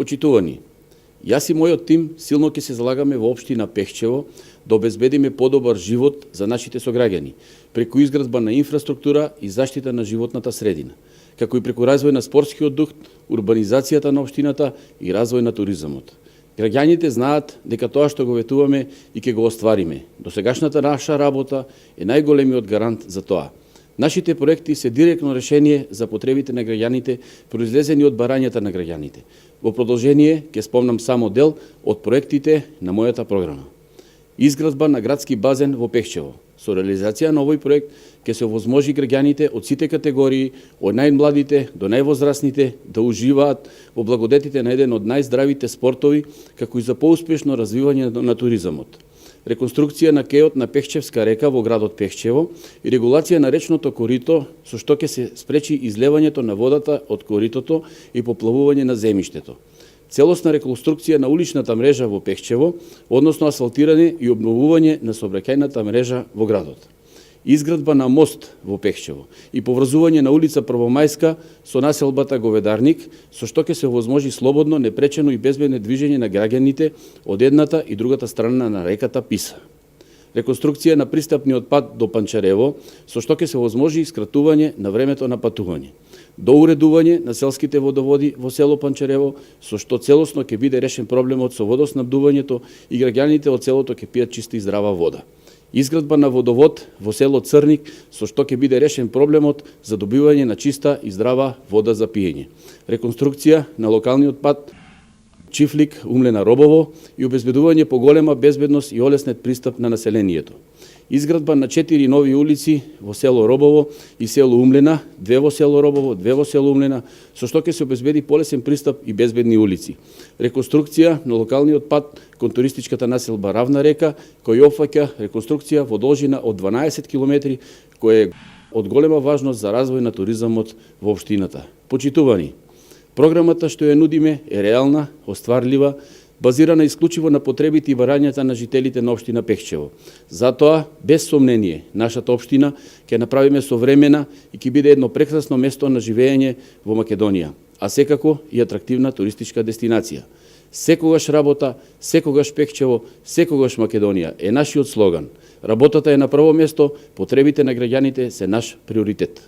Почитувани, јас и мојот тим силно ќе се залагаме во општина Пехчево да обезбедиме подобар живот за нашите сограѓани, преку изградба на инфраструктура и заштита на животната средина, како и преку развој на спортскиот дух, урбанизацијата на општината и развој на туризмот. Граѓаните знаат дека тоа што го ветуваме и ќе го оствариме. Досегашната наша работа е најголемиот гарант за тоа. Нашите проекти се директно решение за потребите на граѓаните, произлезени од барањата на граѓаните. Во продолжение ќе спомнам само дел од проектите на мојата програма. Изградба на градски базен во Пехчево. Со реализација на овој проект ќе се овозможи граѓаните од сите категории, од најмладите до највозрасните, да уживаат во благодетите на еден од најздравите спортови, како и за поуспешно развивање на туризмот. Реконструкција на кејот на Пехчевска река во градот Пехчево и регулација на речното корито, со што ќе се спречи излевањето на водата од коритото и поплавување на земјиштето. Целосна реконструкција на уличната мрежа во Пехчево, односно асфалтирање и обновување на сообраќајната мрежа во градот. Изградба на мост во Пехчево и поврзување на улица Првомајска со населбата Говедарник, со што ќе се овозможи слободно, непречено и безбедно движење на граѓаните од едната и другата страна на реката Писа. Реконструкција на пристапниот пат до Панчарево, со што ќе се овозможи скратување на времето на патување. Доуредување на селските водоводи во село Панчарево, со што целосно ќе биде решен проблемот со водоснабдувањето и граѓаните од селото ќе пијат чиста и здрава вода. Изградба на водовод во село Црник, со што ќе биде решен проблемот за добивање на чиста и здрава вода за пиење. Реконструкција на локалниот пат Чифлик, Умлена, Робово и обезбедување поголема безбедност и олеснет пристап на населението. Изградба на 4 нови улици во село Робово и село Умлена, 2 во село Робово, 2 во село Умлена, со што ќе се обезбеди полесен пристап и безбедни улици. Реконструкција на локалниот пат кон туристичката населба Равна река, кој опфаќа реконструкција во должина од 12 км, која е од голема важност за развој на туризмот во општината. Почитувани, програмата што ја нудиме е реална, остварлива, базирана исклучиво на потребите и барањата на жителите на општина Пехчево. Затоа, без сомнение, нашата општина ќе направиме современа и ќе биде едно прекрасно место на живење во Македонија, а секако и атрактивна туристичка дестинација. Секогаш работа, секогаш Пехчево, секогаш Македонија е нашиот слоган. Работата е на прво место, потребите на граѓаните се наш приоритет.